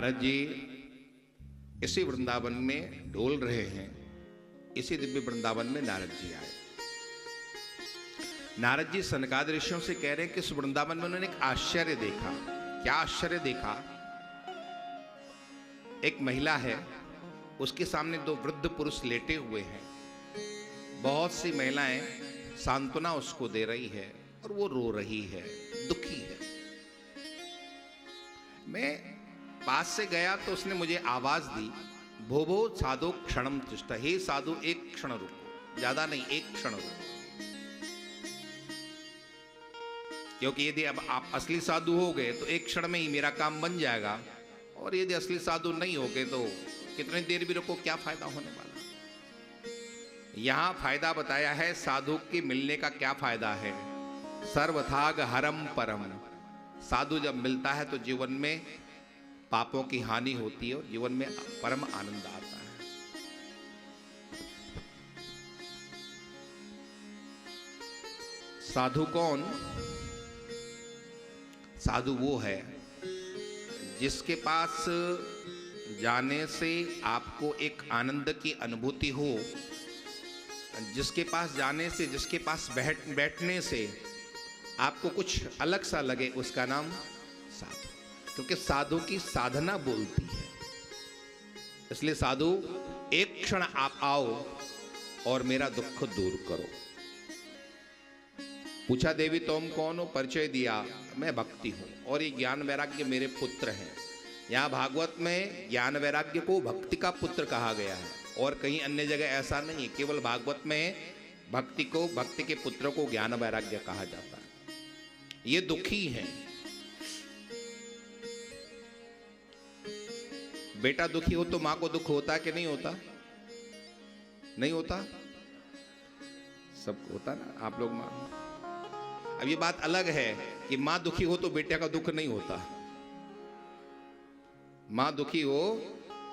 नारद जी इसी वृंदावन में डोल रहे हैं। इसी दिव्य वृंदावन में नारद जी आए। नारद जी सनकादिक ऋषियों से कह रहे हैं कि इस वृंदावन में उन्होंने एक आश्चर्य देखा। क्या आश्चर्य देखा? एक महिला है, उसके सामने दो वृद्ध पुरुष लेटे हुए हैं। बहुत सी महिलाएं सांत्वना उसको दे रही है और वो रो रही है, दुखी है। मैं पास से गया तो उसने मुझे आवाज दी, भो भो साधु क्षणम तिष्ठ, हे साधु एक क्षण रुको, ज्यादा नहीं, एक क्षण रुको। क्योंकि यदि अब आप असली साधु हो गए तो एक क्षण में ही मेरा काम बन जाएगा, और यदि असली साधु नहीं हो गए तो कितनी देर भी रुको, क्या फायदा होने वाला। यहां फायदा बताया है साधु के मिलने का। क्या फायदा है? सर्वथाग हरम परम। साधु जब मिलता है तो जीवन में पापों की हानि होती है और जीवन में परम आनंद आता है। साधु कौन? साधु वो है जिसके पास जाने से आपको एक आनंद की अनुभूति हो, जिसके पास जाने से, जिसके पास बैठने से आपको कुछ अलग सा लगे, उसका नाम साधु। क्योंकि साधु की साधना बोलती है। इसलिए साधु, एक क्षण आप आओ और मेरा दुख दूर करो। पूछा, देवी तुम कौन हो? परिचय दिया, मैं भक्ति हूं और ये ज्ञान वैराग्य मेरे पुत्र हैं। यहां भागवत में ज्ञान वैराग्य को भक्ति का पुत्र कहा गया है और कहीं अन्य जगह ऐसा नहीं है। केवल भागवत में भक्ति को, भक्ति के पुत्र को ज्ञान वैराग्य कहा जाता है। ये दुखी हैं। बेटा दुखी हो तो मां को दुख होता है कि नहीं होता? नहीं होता? सबको होता ना, आप लोग मां। अब ये बात अलग है कि मां दुखी हो तो बेटे का दुख नहीं होता। मां दुखी हो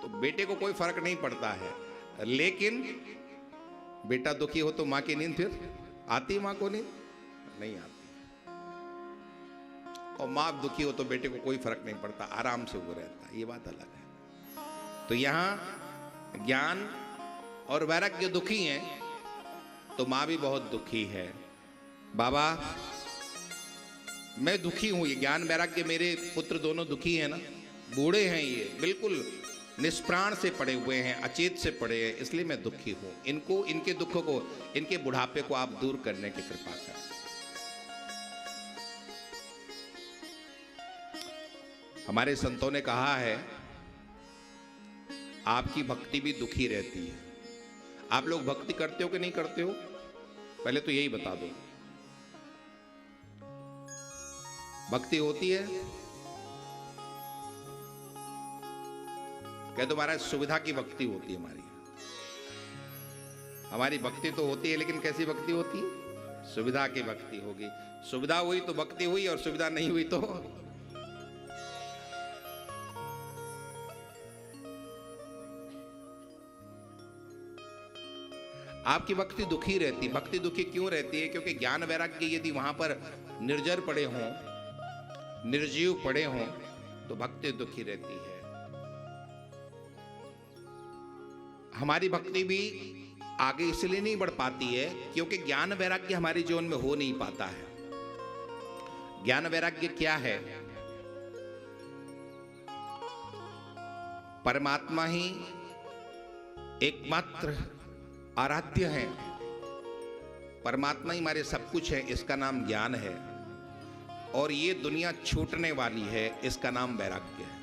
तो बेटे को कोई फर्क नहीं पड़ता है, लेकिन बेटा दुखी हो तो मां की नींद फिर आती? मां को नींद नहीं आती। और मां दुखी हो तो बेटे को कोई फर्क नहीं पड़ता, आराम से वो रहता है। ये बात अलग है। तो यहां ज्ञान और वैराग्य दुखी हैं तो मां भी बहुत दुखी है। बाबा मैं दुखी हूं, ये ज्ञान वैराग्य मेरे पुत्र दोनों दुखी हैं ना, बूढ़े हैं, ये बिल्कुल निष्प्राण से पड़े हुए हैं, अचेत से पड़े हैं, इसलिए मैं दुखी हूं। इनको, इनके दुख को, इनके बुढ़ापे को आप दूर करने की कृपा करें। हमारे संतों ने कहा है आपकी भक्ति भी दुखी रहती है। आप लोग भक्ति करते हो कि नहीं करते हो? पहले तो यही बता दो। भक्ति होती है? कह दो महाराज, सुविधा की भक्ति होती है हमारी। हमारी भक्ति तो होती है, लेकिन कैसी भक्ति होती है? सुविधा की भक्ति होगी। सुविधा हुई तो भक्ति हुई, और सुविधा नहीं हुई तो आपकी भक्ति दुखी रहती। भक्ति दुखी क्यों रहती है? क्योंकि ज्ञान वैराग्य यदि वहां पर निर्जर पड़े हों, निर्जीव पड़े हों, तो भक्ति दुखी रहती है। हमारी भक्ति भी आगे इसलिए नहीं बढ़ पाती है क्योंकि ज्ञान वैराग्य हमारे जीवन में हो नहीं पाता है। ज्ञान वैराग्य क्या है? परमात्मा ही एकमात्र आराध्य है। परमात्मा ही हमारे सब कुछ है, इसका नाम ज्ञान है। और ये दुनिया छूटने वाली है, इसका नाम वैराग्य है।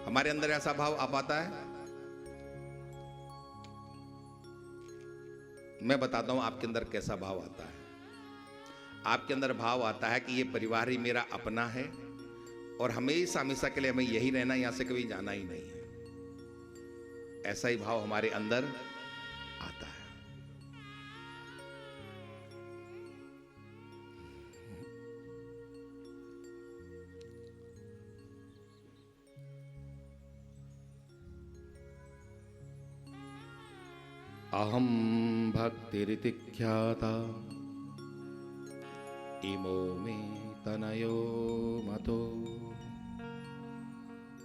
हमारे अंदर ऐसा भाव आ पाता है? मैं बताता हूं आपके अंदर कैसा भाव आता है। आपके अंदर भाव आता है कि ये परिवार ही मेरा अपना है और हमेशा हमेशा के लिए हमें यही रहना, यहां से कभी जाना ही नहीं है। ऐसा ही भाव हमारे अंदर आता है। अहम भक्तिरिति ख्याता इमो मे तनयो मतो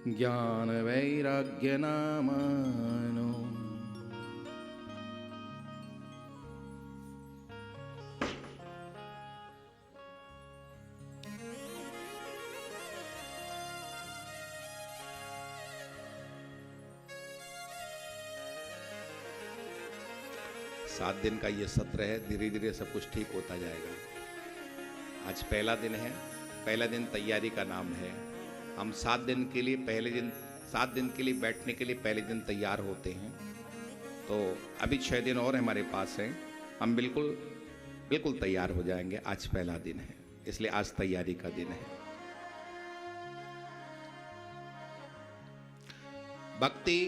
ज्ञान वैराग्य नामानो। सात दिन का ये सत्र है, धीरे धीरे सब कुछ ठीक होता जाएगा। आज पहला दिन है, पहला दिन तैयारी का नाम है। हम 7 दिन के लिए पहले दिन, 7 दिन के लिए बैठने के लिए पहले दिन तैयार होते हैं। तो अभी 6 दिन और हमारे पास हैं, हम बिल्कुल बिल्कुल तैयार हो जाएंगे। आज पहला दिन है, इसलिए आज तैयारी का दिन है। भक्ति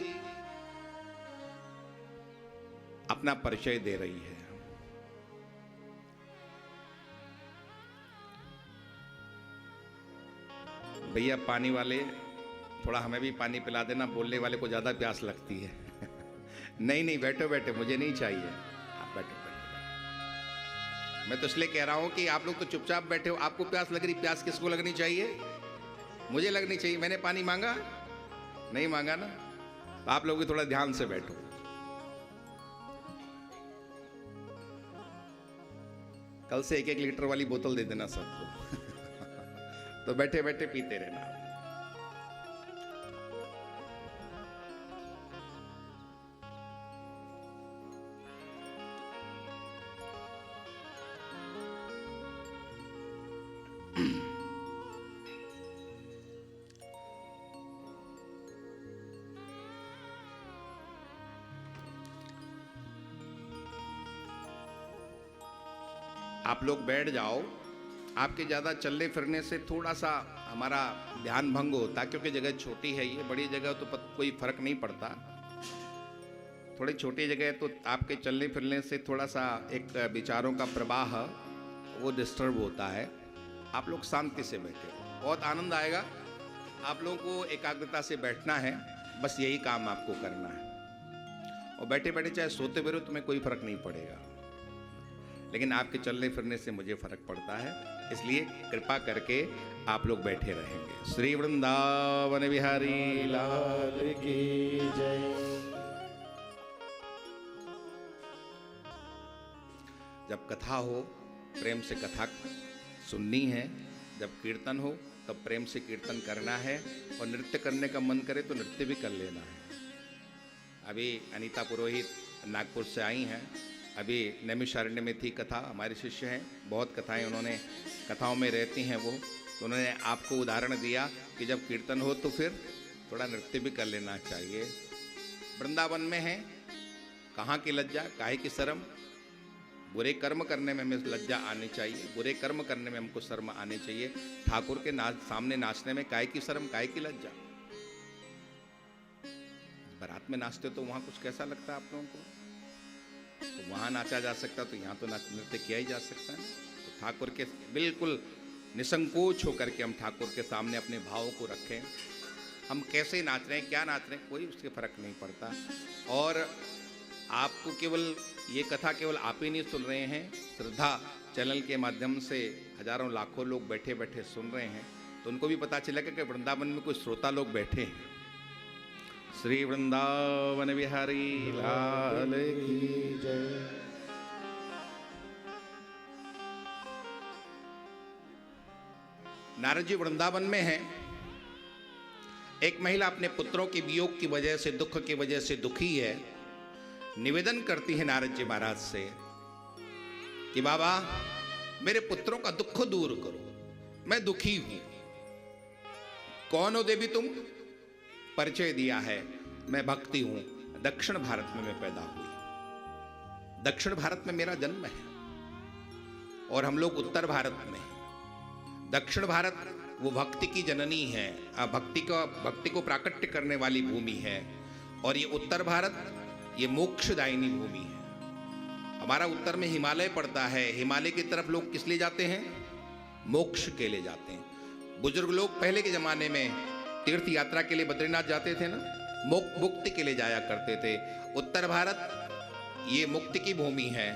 अपना परिचय दे रही है। भैया पानी वाले, थोड़ा हमें भी पानी पिला देना, बोलने वाले को ज्यादा प्यास लगती है। नहीं नहीं, बैठो बैठो, मुझे नहीं चाहिए, आप बैठो बैठो। मैं तो इसलिए कह रहा हूं कि आप लोग तो चुपचाप बैठे हो, आपको प्यास लग रही, प्यास किसको लगनी चाहिए? मुझे लगनी चाहिए। मैंने पानी मांगा? नहीं मांगा ना। तो आप लोग भी थोड़ा ध्यान से बैठो। कल से 1-1 लीटर वाली बोतल दे देना सबको। तो बैठे बैठे पीते रहना। आप लोग बैठ जाओ। आपके ज़्यादा चलने फिरने से थोड़ा सा हमारा ध्यान भंग होता, क्योंकि जगह छोटी है, ये बड़ी जगह तो कोई फर्क नहीं पड़ता। थोड़ी छोटी जगह तो आपके चलने फिरने से थोड़ा सा एक विचारों का प्रवाह वो डिस्टर्ब होता है। आप लोग शांति से बैठे, बहुत आनंद आएगा। आप लोगों को एकाग्रता से बैठना है, बस यही काम आपको करना है। और बैठे बैठे चाहे सोते भी रहो, तुम्हें कोई फर्क नहीं पड़ेगा, लेकिन आपके चलने फिरने से मुझे फर्क पड़ता है। इसलिए कृपा करके आप लोग बैठे रहेंगे। श्री वृंदावन बिहारी लाल की जय। जब कथा हो, प्रेम से कथा सुननी है। जब कीर्तन हो, तब प्रेम से कीर्तन करना है। और नृत्य करने का मन करे तो नृत्य भी कर लेना है। अभी अनीता पुरोहित नागपुर से आई हैं। अभी नैमिषारण्य में थी कथा, हमारे शिष्य हैं, बहुत कथाएं उन्होंने, कथाओं में रहती हैं वो। तो उन्होंने आपको उदाहरण दिया कि जब कीर्तन हो तो फिर थोड़ा नृत्य भी कर लेना चाहिए। वृंदावन में है, कहाँ की लज्जा, काहे की शर्म। बुरे कर्म करने में हमें लज्जा आनी चाहिए, बुरे कर्म करने में हमको शर्म आनी चाहिए। ठाकुर के सामने नाचने में काहे की शर्म, काहे की लज्जा। बारात में नाचते तो वहाँ कुछ कैसा लगता है आप लोगों को? तो वहाँ नाचा जा सकता, तो यहाँ तो नृत्य किया ही जा सकता है। तो ठाकुर के बिल्कुल निसंकोच होकर के हम ठाकुर के सामने अपने भावों को रखें। हम कैसे नाच रहे हैं, क्या नाच रहे हैं, कोई उसके फर्क नहीं पड़ता। और आपको केवल ये कथा केवल आप ही नहीं सुन रहे हैं, श्रद्धा चैनल के माध्यम से हजारों लाखों लोग बैठे बैठे सुन रहे हैं। तो उनको भी पता चलेगा कि वृंदावन में कुछ श्रोता लोग बैठे हैं। श्री वृंदावन बिहारी लाल की जय। नारद जी वृंदावन में हैं। एक महिला अपने पुत्रों के वियोग की वजह से, दुख की वजह से दुखी है। निवेदन करती है नारद जी महाराज से कि बाबा मेरे पुत्रों का दुख दूर करो, मैं दुखी हूं। कौन हो देवी तुम? परिचय दिया है, मैं भक्ति हूं, दक्षिण भारत में मैं पैदा हुई। दक्षिण भारत में मेरा जन्म है और हम लोग उत्तर भारत में। दक्षिण भारत वो भक्ति की जननी है, भक्ति को प्राकट्य करने वाली भूमि है। और ये उत्तर भारत ये मोक्षदायिनी भूमि है। हमारा उत्तर में हिमालय पड़ता है। हिमालय की तरफ लोग किस लिए जाते हैं? मोक्ष के लिए जाते हैं। बुजुर्ग लोग पहले के जमाने में तीर्थ यात्रा के लिए बद्रीनाथ जाते थे ना, मुक्ति के लिए जाया करते थे। उत्तर भारत ये मुक्ति की भूमि है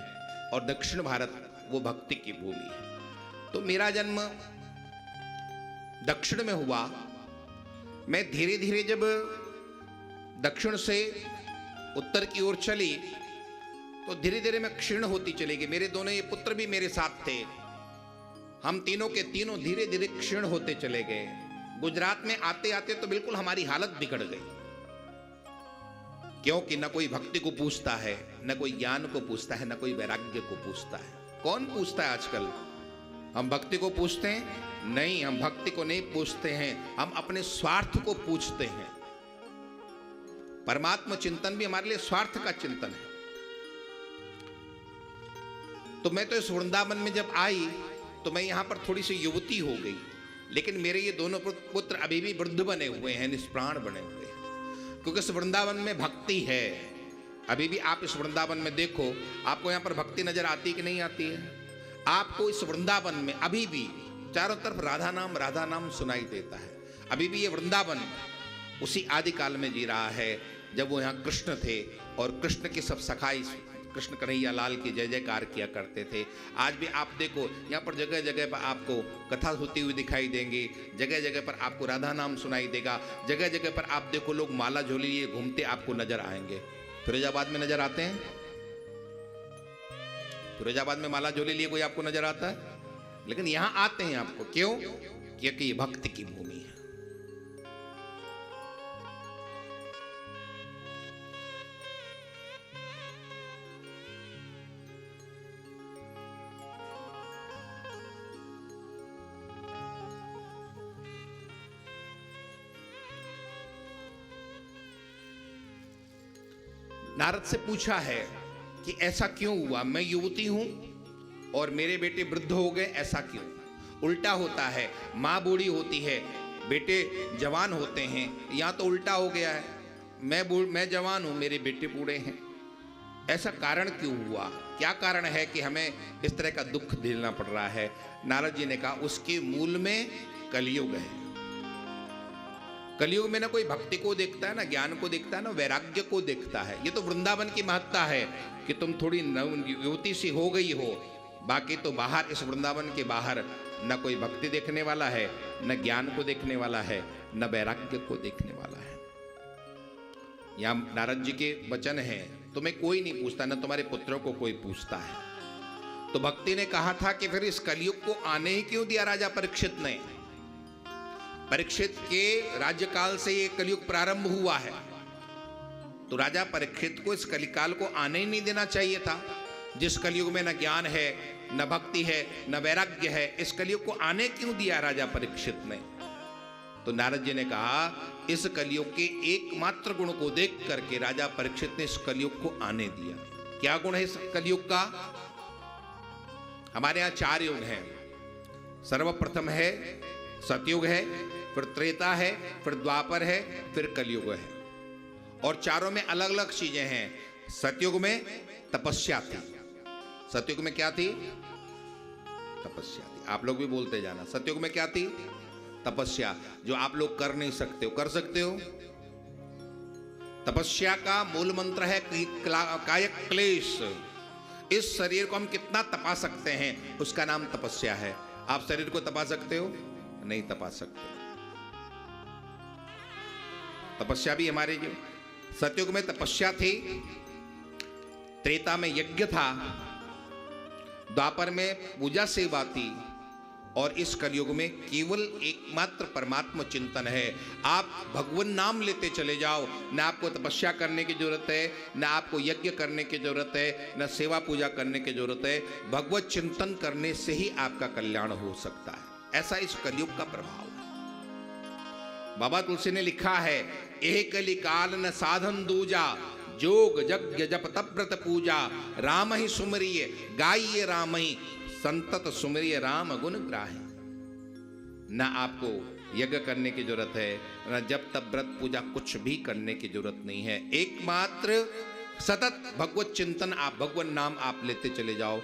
और दक्षिण भारत वो भक्ति की भूमि है। तो मेरा जन्म दक्षिण में हुआ, मैं धीरे धीरे जब दक्षिण से उत्तर की ओर चली तो धीरे धीरे मैं क्षीण होती चली गई। मेरे दोनों ये पुत्र भी मेरे साथ थे, हम तीनों के तीनों धीरे धीरे क्षीण होते चले गए। गुजरात में आते आते तो बिल्कुल हमारी हालत बिगड़ गई, क्योंकि न कोई भक्ति को पूछता है, न कोई ज्ञान को पूछता है, न कोई वैराग्य को पूछता है। कौन पूछता है आजकल? हम भक्ति को पूछते हैं? नहीं, हम भक्ति को नहीं पूछते हैं, हम अपने स्वार्थ को पूछते हैं। परमात्मा चिंतन भी हमारे लिए स्वार्थ का चिंतन है। तो मैं तो इस वृंदावन में जब आई तो मैं यहां पर थोड़ी सी युवती हो गई, लेकिन मेरे ये दोनों पुत्र अभी भी वृद्ध बने हुए हैं, निष्प्राण बने हुए हैं, क्योंकि इस वृंदावन में भक्ति है। अभी भी आप इस वृंदावन में देखो, आपको यहां पर भक्ति नजर आती है कि नहीं आती है? आपको इस वृंदावन में अभी भी चारों तरफ राधा नाम सुनाई देता है। अभी भी ये वृंदावन उसी आदिकाल में जी रहा है जब वो यहाँ कृष्ण थे और कृष्ण के सब सखाई कृष्ण कन्हैया लाल की जय जयकार किया करते थे। आज भी आप देखो यहाँ पर जगह जगह पर आपको कथा होती हुई दिखाई देंगी, जगह जगह पर आपको राधा नाम सुनाई देगा, जगह जगह पर आप देखो लोग माला झोली लिए घूमते आपको नजर आएंगे। फिरोजाबाद में नजर आते हैं? फिरोजाबाद में माला झोली लिए कोई आपको नजर आता है? लेकिन यहां आते हैं आपको, क्यों? क्योंकि ये भक्ति की भूमि है। नारद से पूछा है कि ऐसा क्यों हुआ, मैं युवती हूं और मेरे बेटे वृद्ध हो गए, ऐसा क्यों? उल्टा होता है, माँ बूढ़ी होती है, बेटे जवान होते हैं। यहाँ तो उल्टा हो गया है, मैं जवान हूं, मेरे बेटे बूढ़े हैं। ऐसा कारण क्यों हुआ? क्या कारण है कि हमें इस तरह का दुख झेलना पड़ रहा है? नारद जी ने कहा उसके मूल में कलयुग है। कलयुग में ना कोई भक्ति को देखता है, ना ज्ञान को देखता है, ना वैराग्य को देखता है। ये तो वृंदावन की महत्ता है कि तुम थोड़ी युवती सी हो गई हो, बाकी तो बाहर इस वृंदावन के बाहर न कोई भक्ति देखने वाला है, न ज्ञान को देखने वाला है, न वैराग्य को देखने वाला है। यहाँ नारद जी के वचन हैं, तुम्हें कोई नहीं पूछता, न तुम्हारे पुत्रों को कोई पूछता है। तो भक्ति ने कहा था कि फिर इस कलयुग को आने ही क्यों दिया राजा परीक्षित ने? परीक्षित के राज्यकाल से ये कलयुग प्रारंभ हुआ है, तो राजा परीक्षित को इस कलिकाल को आने ही नहीं देना चाहिए था। जिस कलयुग में न ज्ञान है, न भक्ति है, न वैराग्य है, इस कलयुग को आने क्यों दिया राजा परीक्षित ने? तो नारद जी ने कहा इस कलयुग के एकमात्र गुण को देख करके राजा परीक्षित ने इस कलयुग को आने दिया। क्या गुण है इस कलयुग का? हमारे यहां 4 युग हैं। सर्वप्रथम है सतयुग है, फिर त्रेता है, फिर द्वापर है, फिर कलयुग है। और चारों में अलग अलग चीजें हैं। सतयुग में तपस्या थी। सतयुग में क्या थी? तपस्या थी। आप लोग भी बोलते जाना, सतयुग में क्या थी? तपस्या, जो आप लोग कर नहीं सकते हो, कर सकते हो। तपस्या का मूल मंत्र है कायक क्लेश। इस शरीर को हम कितना तपा सकते हैं, उसका नाम तपस्या है। आप शरीर को तपा सकते हो? नहीं तपा सकते। तपस्या भी हमारे जो सतयुग में तपस्या थी, त्रेता में यज्ञ था, द्वापर में पूजा सेवा थी, और इस कलयुग में केवल एकमात्र परमात्मा चिंतन है। आप भगवान नाम लेते चले जाओ, न आपको तपस्या करने की जरूरत है, न आपको यज्ञ करने की जरूरत है, न सेवा पूजा करने की जरूरत है। भगवत चिंतन करने से ही आपका कल्याण हो सकता है। ऐसा इस कलयुग का प्रभाव है। बाबा तुलसी ने लिखा है, एह कलिकाल न साधन दूजा, जोग यज्ञ जप तप व्रत पूजा, राम ही सुमरिय गाइए राम ही, संतत सुमरिय राम गुण ग्राही। न आपको यज्ञ करने की जरूरत है, न जप तप व्रत पूजा, कुछ भी करने की जरूरत नहीं है। एकमात्र सतत भगवत चिंतन, आप भगवान नाम आप लेते चले जाओ,